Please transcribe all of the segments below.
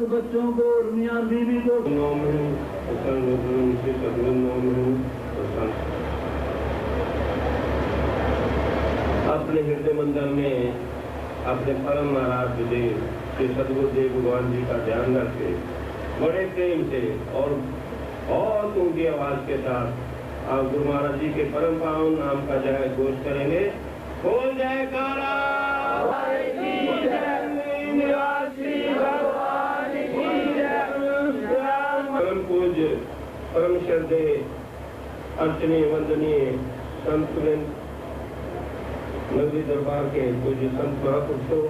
बच्चों को और मियाँ बीवी को अपने हृदय मंदिर में अपने परम महाराज देव श्री सदगुरुदेव भगवान जी का ध्यान रखे बड़े प्रेम से और बहुत ऊंची आवाज के साथ आप गुरु महाराज जी के परम पावन नाम का जय घोष करेंगे। बोल जयकारा परम पूज्य परम श्रद्धे अर्चनीय वंदनीय संत नगरी दरबार के पूज्य संत महापुरुषों,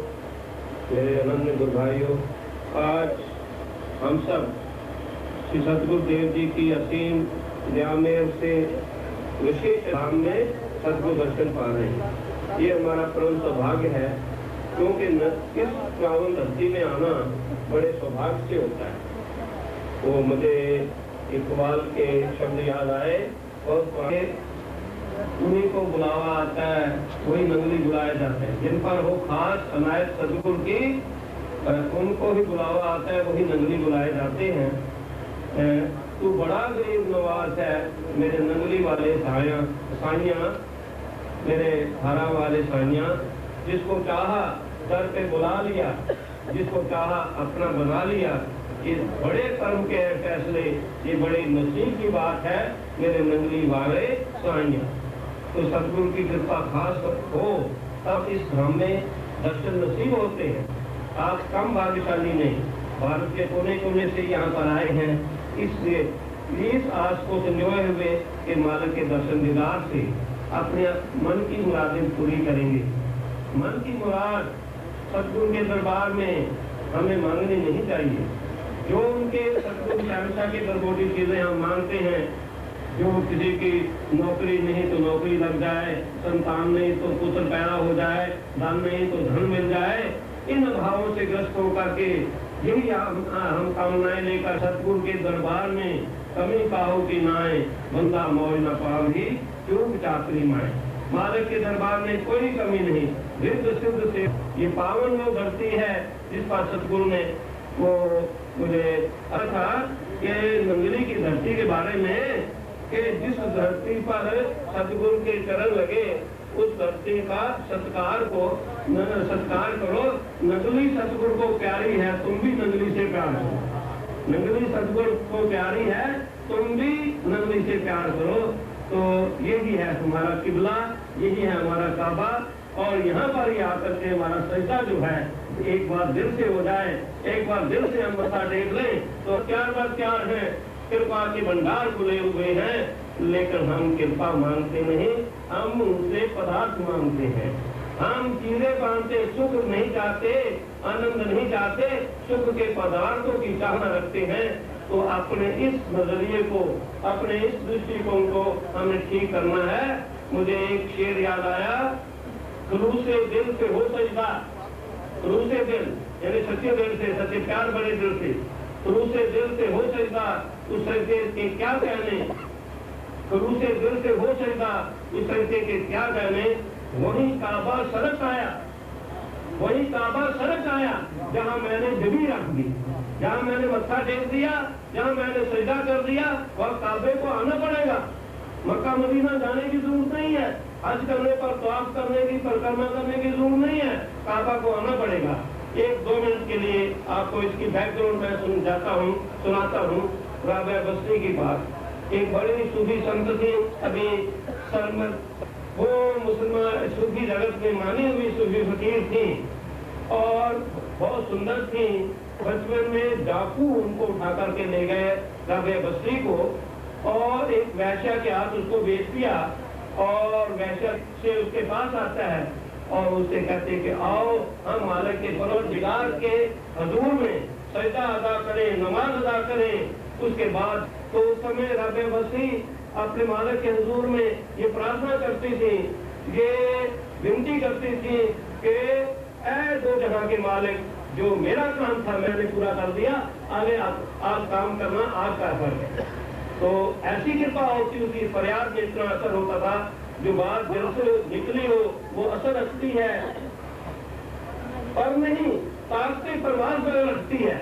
मेरे अनन्य गुरु भाइयों, आज हम सब श्री सदगुरुदेव जी की असीम दयामेव से विशेष धाम में सदगुरु दर्शन पा रहे हैं। ये हमारा परम सौभाग्य है, क्योंकि इस पावन धरती में आना बड़े सौभाग्य से होता है। वो मुझे इकबाल के शब्द याद आए, और उन्हीं को बुलावा आता है, वही नंगली बुलाए जाते हैं। जिन पर हो खास अनायत सदगुरु की, उनको ही बुलावा आता है, वही नंगली बुलाए जाते हैं। तू बड़ा गरीब नवाज है मेरे नंगली वाले साइयां, मेरे हरा वाले साइयां। जिसको चाहा दर पे बुला लिया, जिसको चाहा अपना बना लिया। ये बड़े कर्म के फैसले, ये बड़े नसीब की बात है मेरे नंगली वाले साइयां। तो सदगुरु की कृपा खास हो तब इस धाम में दर्शन नसीब होते हैं। आप कम भाग्यशाली नहीं, भारत के कोने कोने से यहाँ पर आए हैं, इसलिए इस आस को संजोए हुए कि मालिक के दर्शन दीदार से अपने मन की मुरादें पूरी करेंगे। मन की मुराद सदगुरु के दरबार में हमें मांगनी नहीं चाहिए। जो उनके सदगुरु शहंशाह के दरबारी चीजें हम मांगते हैं, जो किसी की नौकरी नहीं तो नौकरी लग जाए, संतान नहीं तो पुत्र पैदा हो जाए, धन नहीं तो धन मिल जाए, इन भावों से ग्रस्त होकर के यही हम कामनाएं लेकर सतगुरु के दरबार में कमी पाओ की नाए, बंदा मौज न पाओगी क्यों चाकरी माए। मालिक के दरबार में कोई कमी नहीं, रिद्ध सिद्ध से ये पावन वो धरती है जिस पर सतगुरु ने वो मुझे था कि नंगली की धरती के बारे में, कि जिस धरती पर सतगुरु के चरण लगे उस धरती का सत्कार करो। नंगली सतगुरु को प्यारी है, तुम भी नंगली से प्यार करो। नंगली सतगुरु को प्यारी है, तुम भी नंगली से प्यार करो। तो यही है हमारा किबला, यही है हमारा काबा। और यहाँ पर ही आकर के हमारा सजदा जो है एक बार दिल से हो जाए, एक बार दिल से हम मत्था टेक लें तो क्या है, कृपा के भंडार खुले हुए हैं। लेकिन हम कृपा मांगते नहीं, हम उनसे पदार्थ मांगते हैं। हम चीरे बांधते सुख नहीं चाहते, आनंद नहीं चाहते, सुख के पदार्थों की चाहना रखते हैं। तो अपने इस नजरिए को, अपने इस दृष्टिकोण को हमें ठीक करना है। मुझे एक शेर याद आया, खलूसे दिल से हो सजदा, खलूसे दिल यानी सच्चे दिल से, सच्चे प्यार बड़े दिल से, खलूसे दिल से हो सजदा उस सजदे के क्या कहने, खलूसे दिल से हो सजदा उस सजदे के क्या कहने। वही काबा सड़क आया, वही काबा सड़क आया जहाँ मैंने जबी रख दी, जहाँ मैंने मत्था टेक दिया, जहाँ मैंने सजदा कर दिया, वह काबे को आना पड़ेगा। मक्का मदीना जाने की जरूरत नहीं है, हज करने पर तवाफ करने की, परिक्रमा करने की जरूरत नहीं है, काबा को आना पड़ेगा। 1-2 मिनट के लिए आपको इसकी बैकग्राउंड में सुनाता हूँ। राबिया बस्ती की बात। एक बड़ी सूफी संत थी, अभी सरमत, वो मुसलमान सूफी जगत में मानी हुई सूफी फकीर थी और बहुत सुंदर थी। बचपन में डाकू उनको उठा करके ले गए राबिया बस्ती को और एक वैश्या के हाथ उसको बेच दिया। और वैश्या से उसके पास आता है और उससे कहते कि आओ हम मालिक के परवरदिगार के हजूर में सजदा अदा करें, नमाज अदा करें। उसके बाद तो उस समय राबिया बस्ती अपने मालिक के हजूर में ये प्रार्थना करती थी, ये विनती करती थी कि ऐ दो जहां के मालिक, जो मेरा काम था मैंने पूरा कर दिया, आगे आप काम करना आपका फर्ज है। तो ऐसी कृपा होती, उसकी फरियाद में इतना असर होता था, जो बात दिल से निकली हो वो असर रखती है, पर नहीं ताकते परवाज पर रखती है।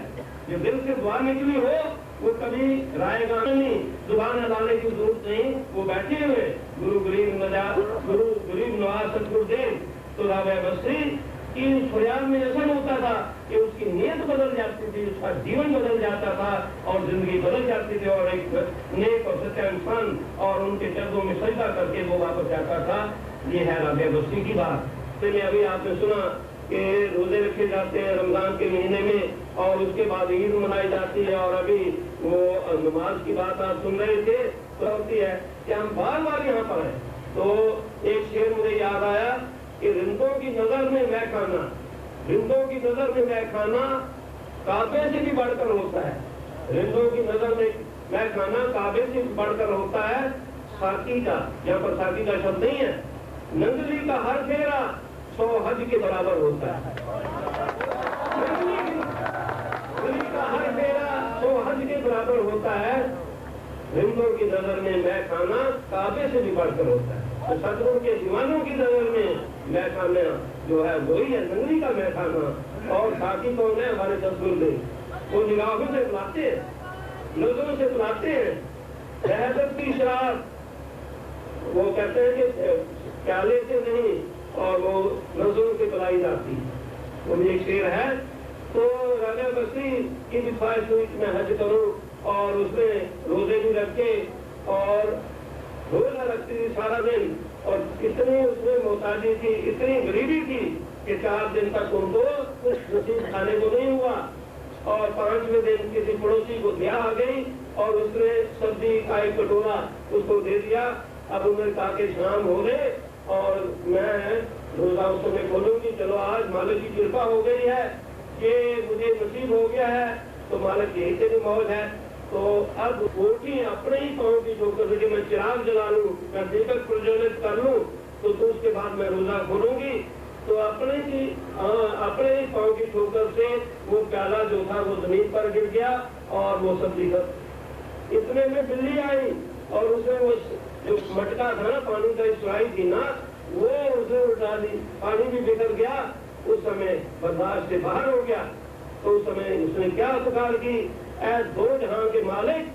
जो दिल से दुआ निकली हो वो कभी रायगा नहीं, जुबान लाने की जरूरत नहीं, वो बैठे हुए गुरु गरीब नवाज सतगुरुदेव तो राबे बस्ती की फरियाद में ऐसा होता था कि उसकी नीयत बदल जाती थी, उसका जीवन बदल जाता था और जिंदगी बदल जाती थी और एक नेक और सच्चा इंसान और उनके चरणों में सजदा करके वो वापस जाता था। ये है राबे बस्ती की बात। चलिए अभी आपने सुना कि रोजे रखे जाते हैं रमजान के महीने में और उसके बाद ईद मनाई जाती है और अभी वो नमाज की बात आप सुन रहे थे तो होती है कि हम बार बार यहाँ पर हैं। तो एक शेर मुझे याद आया कि रिंदों की नजर में मैं खाना, रिंदों की नजर में मैं खाना काबे से भी बढ़कर होता है। रिंदों की नजर में मैं खाना काबे से भी बढ़कर होता है। साकी का, यहाँ पर साकी का शब्द नहीं है, नंगली का हर फेरा 100 हज के बराबर होता है। नंगली का हर फेरा 100 हज के बराबर होता है। रिंदों की नजर में मैं खाना काबे से भी बढ़कर होता है। तो सदगुरु के दीवानों की नजर में मैं खाना जो है वही है नंगली का मैं खाना। और साकी कौन है? हमारे सदगुरुदेव। वो निगाहों से बुलाते हैं, नजरों से बुलाते हैं, शहादत की शराब वो कहते हैं कि प्याले से नहीं और वो नजरों से बुलाई जाती। वो भी एक शेर है। तो राजा बस्ती की भी ख्वाहिश हुई कि मैं हज करूं और उसमें रोजे भी रखे और रोजा रखती थी सारा दिन और इतनी उसमें मोहताजी थी, इतनी गरीबी थी कि 4 दिन तक उनको कुछ नसीब खाने को नहीं हुआ और 5वें दिन किसी पड़ोसी को ब्याह आ गई और उसने सब्जी का एक कटोरा उसको दे दिया। अब उन्होंने कहा कि शाम हो गए और मैं रोजा उस समय खोलूंगी, चलो आज मालिक की कृपा हो गई है कि मुझे नसीब हो गया है तो मालिक यही से मौज है। तो अब रोटी अपने ही पाँव की ठोकर से मैं चिराग जला लूं, मैं दीपक प्रज्वलित कर लूं तो उसके बाद मैं रोजा खोलूंगी। तो अपने ही पाँव की ठोकर से वो प्याला जो था वो जमीन पर गिर गया और वो सब्जी खत्म। इतने में बिल्ली आई और उसने वो जो मटका था ना पानी का सुराई थी ना वो उसे उठा दी, पानी भी बिखर गया। उस समय बर्दाश्त से बाहर हो गया। तो उस समय उसने क्या पुकार की, ऐ दो जहां के मालिक,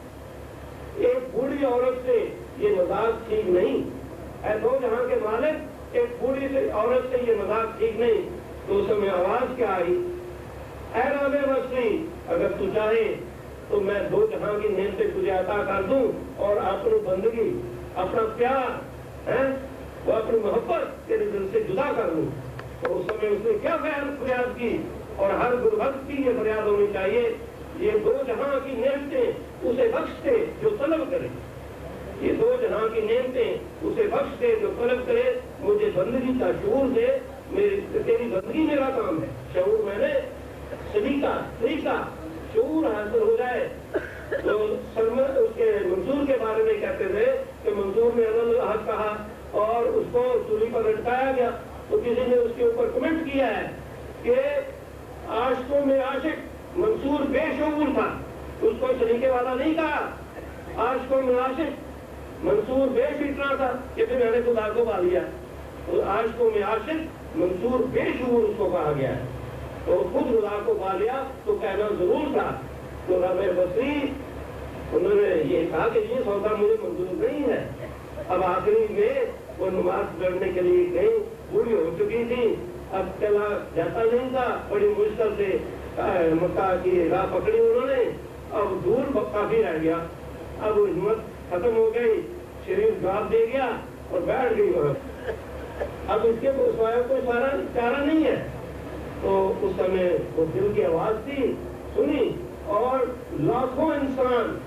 एक बूढ़ी औरत से ये मजाक ठीक नहीं। ऐ दो जहां के मालिक, एक बूढ़ी से औरत से ये मजाक ठीक नहीं। तो उस समय आवाज क्या आई, ऐ राबे बस्ती अगर तू चाहे तो मैं 2 जहां की नेमतें तुझे अता कर दूं और अपनी बंदगी, अपना प्यार है वो अपनी मोहब्बत तेरे दिल से जुदा कर लूं। तो उस समय उसने क्या फरियाद की और हर गुरुभक्त की ये फरियाद होनी चाहिए, ये 2 जहां की नेमतें उसे बख्श दे जो तलब करे। ये 2 जहां की नेमतें उसे बख्श दे जो तलब करे। मुझे बंदगी का शऊर दे, तेरी बंदगी मेरा काम है। शऊर मैंने सलीका तरीका शऊर हासिल हो जाए। तो सलमान उसके मंसूर के बारे में कहते थे कि मंसूर ने अनल हक कहा और उसको चूली पर लटकाया गया। तो किसी ने उसके ऊपर कमेंट किया है कि आशिकों में आशिक मंसूर बेशऊर था, उसको सलीके वाला नहीं कहा। आशिकों में आशिक मंसूर बेफितना था कि फिर मैंने खुदा को पा लिया। तो आशिकों में आशिक मंसूर बेशऊर उसको कहा गया है। तो खुद खुदा को पा लिया तो कहना जरूर था। तो राबे बस्ती उन्होंने ये कहा कि ये सौदा मुझे मंजूर नहीं है। अब आखिरी में वो नमाज पढ़ने के लिए गई, बूढ़ी हो चुकी थी, अब चला जाता नहीं था, बड़ी मुश्किल से मक्का की राह पकड़ी उन्होंने। अब दूर काफी रह गया, अब हिम्मत खत्म हो गई, शरीर गाप दे गया और बैठ गई वहां। अब इसके कोई सारा चारा नहीं है। तो उस समय वो दिल की आवाज थी, सुनी और लाखों इंसान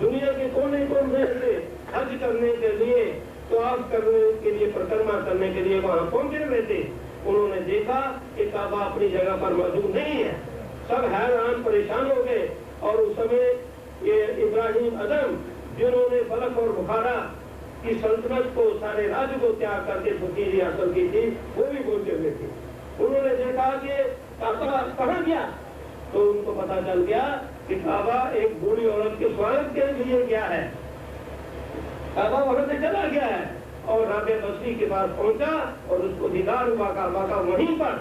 दुनिया के कोने कोने से हज करने के लिए, तवाफ करने के लिए, परिक्रमा करने के लिए वहां पहुंचे हुए थे। उन्होंने देखा कि काबा अपनी जगह पर मौजूद नहीं है। सब हैरान परेशान हो गए और उस समय ये इब्राहिम अदम जिन्होंने बलख और बुखारा की सल्तनत को, सारे राज्य को त्याग करके फकीरी हासिल की थी, वो भी पहुंचे हुए थे। उन्होंने देखा कि काबा कहाँ गया, तो उनको पता चल गया कि काबा एक बूढ़ी औरत के स्वागत के लिए गया है। काबा वहां से चला गया है और राबे बस्ती के पास पहुंचा और उसको दीदार हुआ काबा का वहीं पर।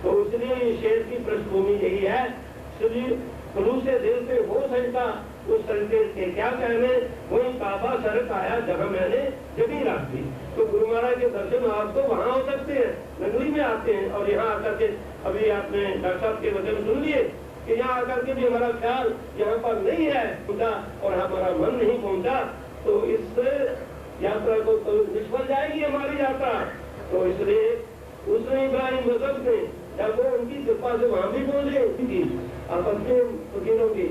तो इसलिए शेर की पृष्ठभूमि यही है। इसलिए खुलूस दिल से हो सजदा उस सजदे के क्या कहने, वही काबा सड़क आया जहाँ मैंने जमी रख दी। तो गुरु महाराज के दर्शन आप तो वहाँ हो सकते हैं, नगरी में आते हैं, और यहाँ आकर के अभी आपने डॉक्टर साहब के वचन सुन लिए कि यहाँ आकर के भी हमारा ख्याल यहाँ पर नहीं है पहुंचा और हमारा मन नहीं पहुंचा, तो इस यात्रा को तो निष्फल जाएगी हमारी यात्रा। तो इसलिए उसने इब्राहिम मजहब ने जब वो उनकी कृपा से वहां भी पहुंचे उनकी आपस में फकीरों की,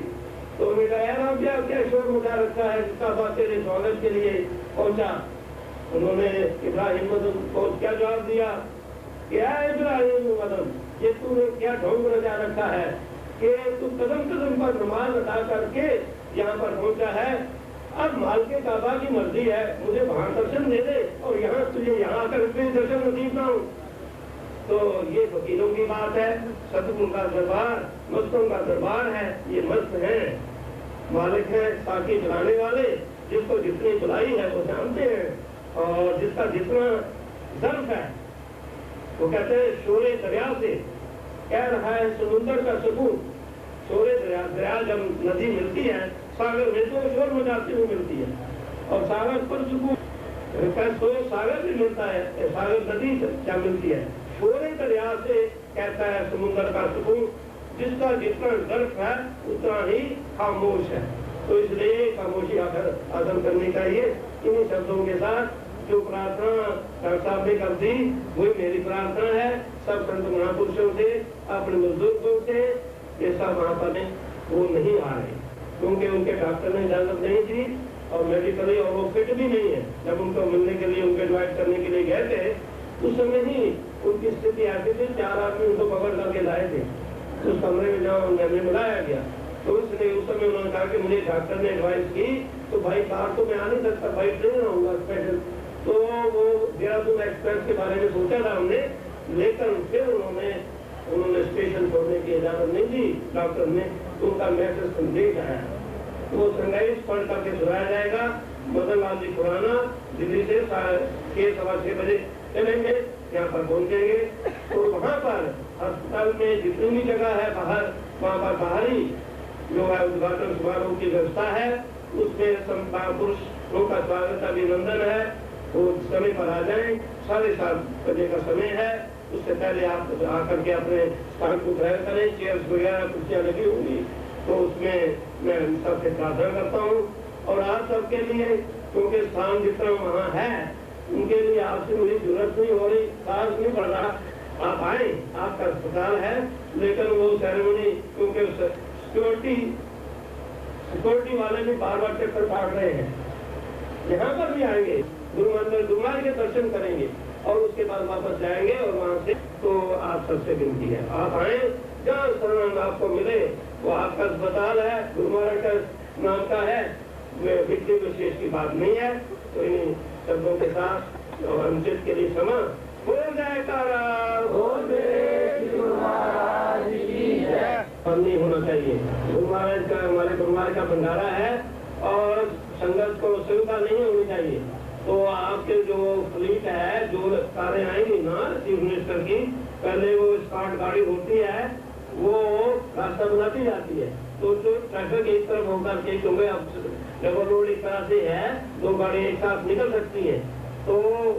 तो उन्होंने कहा यार आप क्या शोर मचा रखा है, जिसका बात तेरे स्वागत के लिए पहुंचा। उन्होंने इब्राहिम मदन को क्या जवाब दिया, क्या है इब्राहिम मदन, ये तूने क्या ढोंग रचा रखा है कि तू कदम कदम पर नमाज अदा करके यहाँ पर पहुंचा है। अब मालिक काबा की मर्जी है, मुझे वहां दर्शन दे दे और यहाँ तुझे यहाँ आकर दर्शन नसीब ना हो। तो ये फकीरों की बात है, सतगुरु का दरबार मस्तों का दरबार है। ये मस्त है, मालिक है साकी चलाने वाले, जिसको जितनी बुलाई है वो जानते हैं, और जिसका जितना ज़र्फ है वो कहते हैं शोरे दरिया से कह रहा है समुद्र का सुकून। शोरे दरिया जब नदी मिलती है सागर में तो शोर मचाती हुई मिलती है, और सागर पर सुकून सागर भी मिलता है, सागर नदी क्या मिलती है, शोरे दरिया से कहता है समुद्र का सुकून। जिसका जितना ज़र्फ है उतना ही खामोश है, तो इसलिए खामोशी आकर आदम करनी चाहिए। इन्हीं शब्दों के साथ जो प्रार्थना डॉक्टर साहब ने कर दी वही मेरी प्रार्थना है सब संत महापुरुषों से, अपने बुजुर्गों से। ये सब वहाँ पर वो नहीं आ रहे क्योंकि उनके डॉक्टर ने इजाजत नहीं दी और मेडिकली और वो फिट भी नहीं है। जब उनको मिलने के लिए उनको एडवाइस करने के लिए गए थे उस समय ही उनकी स्थिति ऐसी थी, 4 आदमी उनको पकड़ करके लाए थे उस कमरे में जहाँ उन्हें बुलाया गया। तो इसलिए उस समय उन्होंने कहा कि मुझे डॉक्टर ने एडवाइस की तो भाई कार तो मैं आ नहीं सकता, भाई ट्रेन आऊंगा स्पेशल। तो वो देहरादून एक्सप्रेस के बारे में सोचा था हमने, लेकिन फिर उन्होंने स्टेशन छोड़ने की इजाजत नहीं दी डॉक्टर ने। उनका मैसेज संदेश आया, तो वो संदेश पढ़ करके सुनाया जाएगा। मदन लाल जी खुराना दिल्ली से 6:15 बजे चलेंगे, यहाँ पर पहुंचेंगे। तो वहाँ पर अस्पताल में जितनी भी जगह है बाहर, वहाँ पर बाहरी जो है उद्घाटन समारोह की व्यवस्था है, उसमें पुरुषों का स्वागत अभिनंदन है। वो समय पर आ जाएं, 7:30 बजे का समय है। उससे पहले आप आकर के अपने स्थान को ग्रहण करें। चेयर्स वगैरह कुर्सियाँ लगी होंगी, तो उसमें मैं सबसे प्रार्थना करता हूँ। और आप सबके लिए क्योंकि स्थान जितना वहाँ है उनके लिए आपसे मुझे जरूरत नहीं हो रही, खास नहीं पड़ रहा, आप आए, आपका अस्पताल है। लेकिन वो सेरेमनी क्योंकि सिक्योरिटी वाले भी बार चक्कर काट रहे हैं, यहाँ पर भी आएंगे, गुरु मंदिर गुरुवार के दर्शन करेंगे और उसके बाद वापस जाएंगे। और वहाँ से तो आप सबसे विनती है आप आए, जहाँ शरण आपको मिले वो आपका अस्पताल है, गुरु महाराज का नाम का है, व्यक्ति विशेष की बात नहीं है। तो इन शब्दों के साथ और अनुचित के लिए क्षमा हो जाएगा। नहीं होना चाहिए, गुरु महाराज का हमारे गुरु महाराज का भंडारा है और संगत को सुविधा नहीं होनी चाहिए। तो आपके जो फ्लीट है, जो कारें आएंगी ना चीफ मिनिस्टर की, पहले वो स्कार्ट गाड़ी होती है, वो रास्ता बनाती जाती है। तो जो ट्रैफिक एक तरफ होकर के, क्योंकि अब डबल रोड एक तरह से है, 2 गाड़ी एक साथ निकल सकती है, तो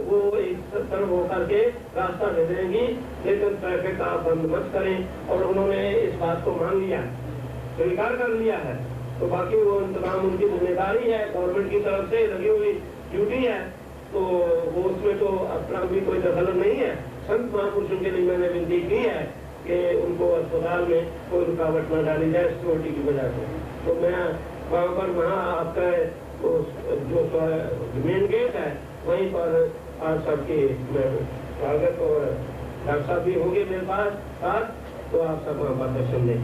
वो एक तरफ होकर के रास्ता दे देंगी, लेकिन ट्रैफिक आप बंद मत करें। और उन्होंने इस बात को मान लिया, स्वीकार कर लिया है। तो बाकी वो इंतजाम उनकी जिम्मेदारी है, गवर्नमेंट की तरफ से लगी हुई ड्यूटी है, तो वो उसमें तो अपना भी कोई दखल नहीं है। संत महापुरुषों के लिए मैंने विनती की है कि उनको अस्पताल में कोई रुकावट न डाली जाए सिक्योरिटी की वजह से। तो मैं वहाँ आपका जो मेन गेट है वहीं पर आज सबके स्वागत, और डॉक्टर साहब भी होंगे मेरे पास साथ, तो आप सब वहाँ पर दर्शन दें।